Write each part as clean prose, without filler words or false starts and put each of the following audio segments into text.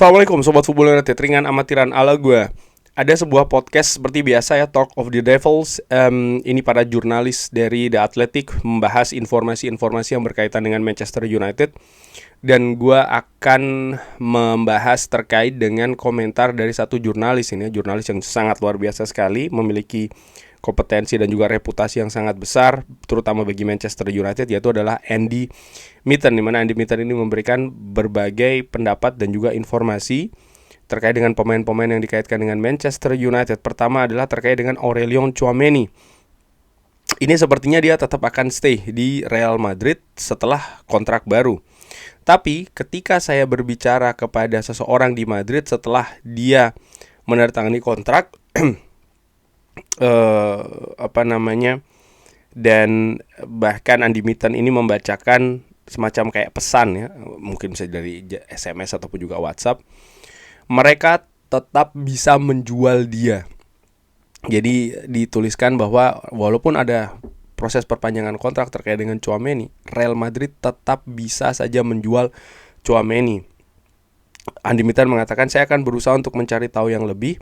Assalamualaikum Sobat Football United, ringan amatiran ala gue. Ada sebuah podcast seperti biasa ya, Talk of the Devils. Ini para jurnalis dari The Athletic membahas informasi-informasi yang berkaitan dengan Manchester United. Dan gue akan membahas terkait dengan komentar dari satu jurnalis ini, jurnalis yang sangat luar biasa sekali, memiliki kompetensi dan juga reputasi yang sangat besar, terutama bagi Manchester United, yaitu adalah Andy Mitten, di mana Andy Mitten ini memberikan berbagai pendapat dan juga informasi terkait dengan pemain-pemain yang dikaitkan dengan Manchester United. Pertama adalah terkait dengan Aurelien Tchouameni. Ini sepertinya dia tetap akan stay di Real Madrid setelah kontrak baru. Tapi ketika saya berbicara kepada seseorang di Madrid setelah dia menandatangani kontrak, dan bahkan Andy Mitten ini membacakan semacam kayak pesan ya, mungkin bisa dari SMS ataupun juga WhatsApp, mereka tetap bisa menjual dia. Jadi dituliskan bahwa walaupun ada proses perpanjangan kontrak terkait dengan Tchouameni, Real Madrid tetap bisa saja menjual Tchouameni. Andy Mitten mengatakan, saya akan berusaha untuk mencari tahu yang lebih.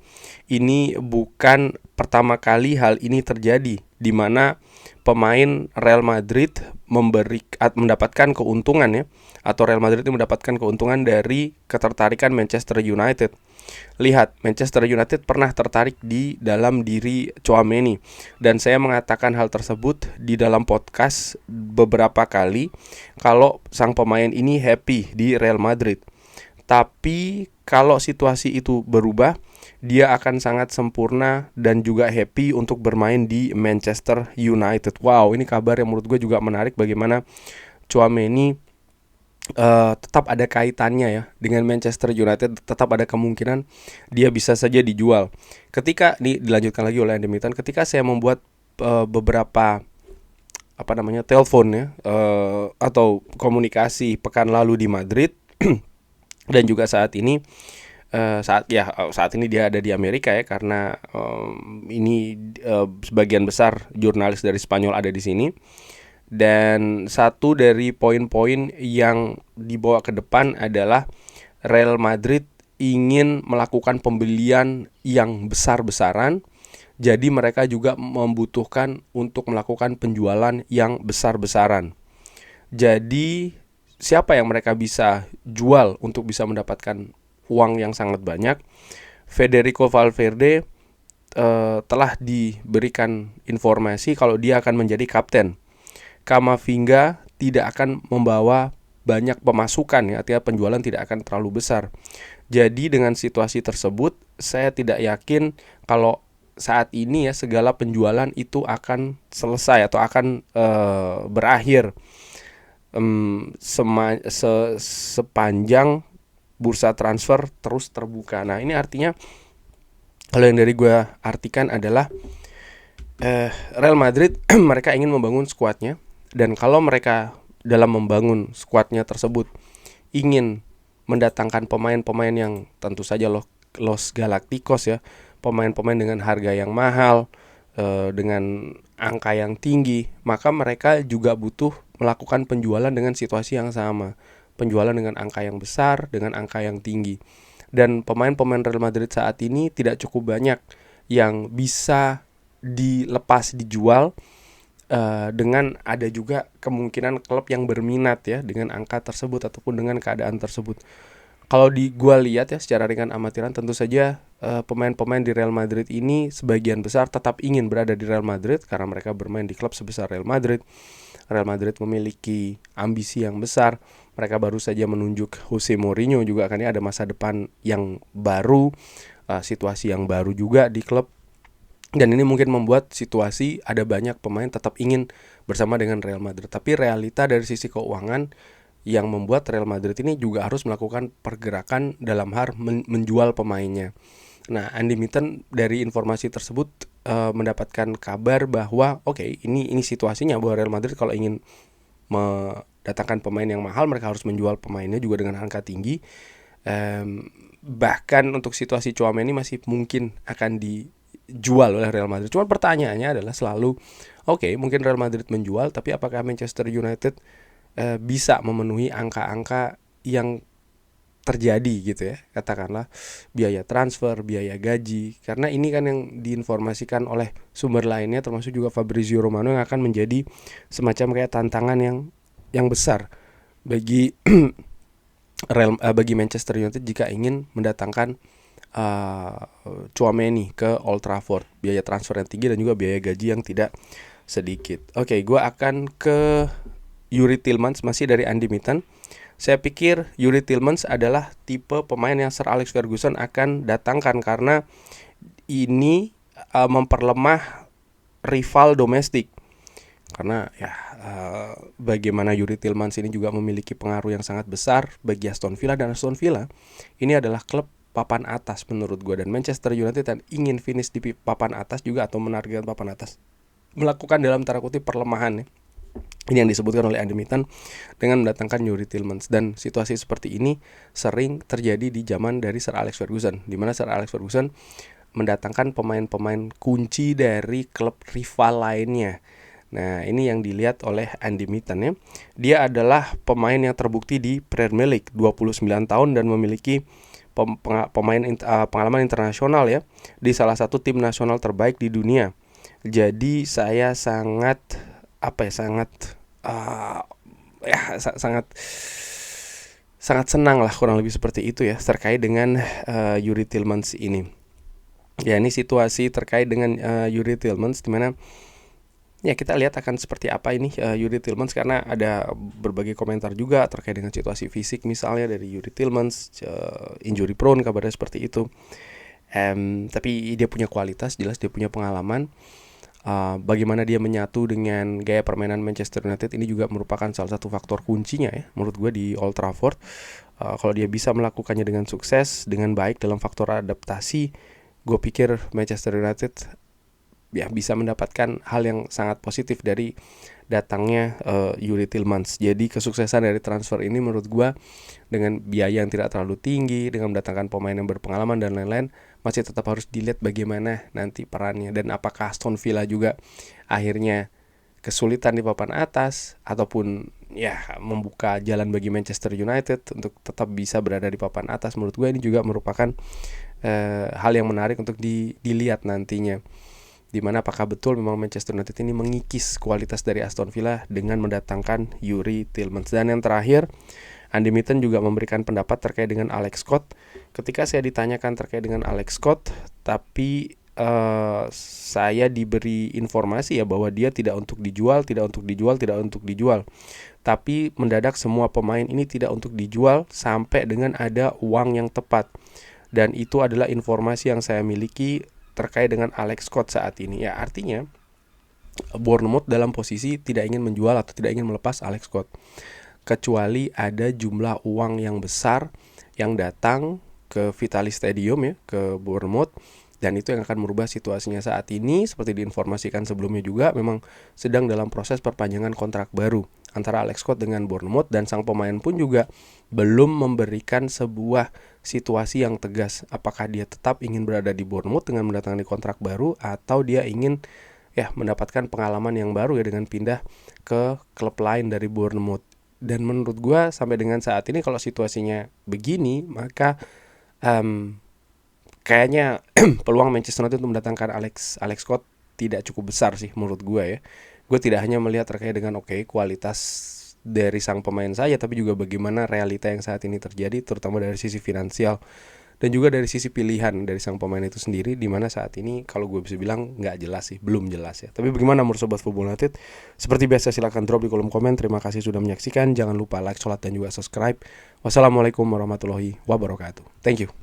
Ini bukan pertama kali hal ini terjadi, di mana pemain Real Madrid mendapatkan keuntungan ya, atau Real Madrid ini mendapatkan keuntungan dari ketertarikan Manchester United. Lihat, Manchester United pernah tertarik di dalam diri Tchouameni, dan saya mengatakan hal tersebut di dalam podcast beberapa kali, kalau sang pemain ini happy di Real Madrid. Tapi kalau situasi itu berubah, dia akan sangat sempurna dan juga happy untuk bermain di Manchester United. Wow, ini kabar yang menurut gue juga menarik, bagaimana Tchouameni tetap ada kaitannya ya dengan Manchester United, tetap ada kemungkinan dia bisa saja dijual. Ketika ini dilanjutkan lagi oleh Andy Mitten, ketika saya membuat beberapa telepon ya, atau komunikasi pekan lalu di Madrid dan juga saat ini dia ada di Amerika ya, karena sebagian besar jurnalis dari Spanyol ada di sini. Dan satu dari poin-poin yang dibawa ke depan adalah Real Madrid ingin melakukan pembelian yang besar-besaran. Jadi mereka juga membutuhkan untuk melakukan penjualan yang besar-besaran. Jadi siapa yang mereka bisa jual untuk bisa mendapatkan uang yang sangat banyak? Federico Valverde telah diberikan informasi kalau dia akan menjadi kapten. Camavinga tidak akan membawa banyak pemasukan ya, artinya penjualan tidak akan terlalu besar. Jadi dengan situasi tersebut, saya tidak yakin kalau saat ini ya segala penjualan itu akan selesai atau akan berakhir sepanjang bursa transfer terus terbuka. Nah, ini artinya kalau yang dari gue artikan adalah Real Madrid mereka ingin membangun skuadnya, dan kalau mereka dalam membangun skuadnya tersebut ingin mendatangkan pemain-pemain yang tentu saja Los Galacticos ya, pemain-pemain dengan harga yang mahal, dengan angka yang tinggi, maka mereka juga butuh melakukan penjualan dengan situasi yang sama, penjualan dengan angka yang besar, dengan angka yang tinggi. Dan pemain-pemain Real Madrid saat ini tidak cukup banyak yang bisa dilepas dijual, dengan ada juga kemungkinan klub yang berminat ya dengan angka tersebut ataupun dengan keadaan tersebut. Kalau gua lihat ya secara ringan amatiran, tentu saja pemain-pemain di Real Madrid ini sebagian besar tetap ingin berada di Real Madrid karena mereka bermain di klub sebesar Real Madrid. Real Madrid memiliki ambisi yang besar. Mereka baru saja menunjuk Jose Mourinho, juga akan ada masa depan yang baru, situasi yang baru juga di klub. Dan ini mungkin membuat situasi ada banyak pemain tetap ingin bersama dengan Real Madrid. Tapi realita dari sisi keuangan yang membuat Real Madrid ini juga harus melakukan pergerakan dalam hal menjual pemainnya. Nah, Andy Mitten dari informasi tersebut mendapatkan kabar bahwa ini situasinya, bahwa Real Madrid kalau ingin mendatangkan pemain yang mahal, mereka harus menjual pemainnya juga dengan angka tinggi. Bahkan untuk situasi Tchouameni masih mungkin akan dijual oleh Real Madrid. Cuma pertanyaannya adalah selalu, mungkin Real Madrid menjual, tapi apakah Manchester United bisa memenuhi angka-angka yang terjadi gitu ya, katakanlah biaya transfer, biaya gaji, karena ini kan yang diinformasikan oleh sumber lainnya termasuk juga Fabrizio Romano yang akan menjadi semacam kayak tantangan yang besar bagi bagi Manchester United jika ingin mendatangkan Tchouaméni ke Old Trafford, biaya transfer yang tinggi dan juga biaya gaji yang tidak sedikit. Oke, gue akan ke Youri Tielemans masih dari Andy Mitten. Saya pikir Youri Tielemans adalah tipe pemain yang Sir Alex Ferguson akan datangkan karena ini memperlemah rival domestik. Karena ya bagaimana Youri Tielemans ini juga memiliki pengaruh yang sangat besar bagi Aston Villa, dan Aston Villa ini adalah klub papan atas menurut gue, dan Manchester United dan ingin finish di papan atas juga atau menargetkan papan atas, melakukan dalam tanda kutip perlemahan ya. Ini yang disebutkan oleh Andy Mitten dengan mendatangkan Youri Tielemans, dan situasi seperti ini sering terjadi di zaman dari Sir Alex Ferguson, di mana Sir Alex Ferguson mendatangkan pemain-pemain kunci dari klub rival lainnya. Nah, ini yang dilihat oleh Andy Mitten ya. Dia adalah pemain yang terbukti di Premier League, 29 tahun dan memiliki pengalaman internasional ya di salah satu tim nasional terbaik di dunia. Jadi saya sangat sangat senang lah kurang lebih seperti itu ya terkait dengan Youri Tielemans ini. Ya, ini situasi terkait dengan Youri Tielemans di mana ya kita lihat akan seperti apa ini Youri Tielemans, karena ada berbagai komentar juga terkait dengan situasi fisik misalnya dari Youri Tielemans, injury prone kabarnya seperti itu. Tapi dia punya kualitas, jelas dia punya pengalaman. Bagaimana dia menyatu dengan gaya permainan Manchester United ini juga merupakan salah satu faktor kuncinya ya menurut gue di Old Trafford. Kalau dia bisa melakukannya dengan sukses, dengan baik dalam faktor adaptasi, gue pikir Manchester United ya bisa mendapatkan hal yang sangat positif dari datangnya Youri Tielemans. Jadi kesuksesan dari transfer ini menurut gue dengan biaya yang tidak terlalu tinggi, dengan mendatangkan pemain yang berpengalaman dan lain-lain, masih tetap harus dilihat bagaimana nanti perannya dan apakah Aston Villa juga akhirnya kesulitan di papan atas ataupun ya membuka jalan bagi Manchester United untuk tetap bisa berada di papan atas. Menurut gue ini juga merupakan hal yang menarik untuk dilihat nantinya, dimana apakah betul memang Manchester United ini mengikis kualitas dari Aston Villa dengan mendatangkan Youri Tielemans. Dan yang terakhir, Andy Mitten juga memberikan pendapat terkait dengan Alex Scott. Ketika saya ditanyakan terkait dengan Alex Scott, tapi saya diberi informasi ya bahwa dia tidak untuk dijual. Tapi mendadak semua pemain ini tidak untuk dijual sampai dengan ada uang yang tepat. Dan itu adalah informasi yang saya miliki terkait dengan Alex Scott saat ini. Ya, artinya Bournemouth dalam posisi tidak ingin menjual atau tidak ingin melepas Alex Scott, kecuali ada jumlah uang yang besar yang datang ke Vitality Stadium ya, ke Bournemouth, dan itu yang akan merubah situasinya saat ini. Seperti diinformasikan sebelumnya juga, memang sedang dalam proses perpanjangan kontrak baru antara Alex Scott dengan Bournemouth, dan sang pemain pun juga belum memberikan sebuah situasi yang tegas apakah dia tetap ingin berada di Bournemouth dengan mendatangani kontrak baru atau dia ingin ya mendapatkan pengalaman yang baru ya dengan pindah ke klub lain dari Bournemouth. Dan menurut gue sampai dengan saat ini kalau situasinya begini, maka kayaknya peluang Manchester United untuk mendatangkan Alex Scott tidak cukup besar sih menurut gue ya. Gue tidak hanya melihat terkait dengan kualitas dari sang pemain saja, tapi juga bagaimana realita yang saat ini terjadi, terutama dari sisi finansial dan juga dari sisi pilihan dari sang pemain itu sendiri, di mana saat ini kalau gue bisa bilang nggak jelas sih, belum jelas ya. Tapi bagaimana menurut Sobat Football United? Seperti biasa silahkan drop di kolom komen. Terima kasih sudah menyaksikan. Jangan lupa like, sholat, dan juga subscribe. Wassalamualaikum warahmatullahi wabarakatuh. Thank you.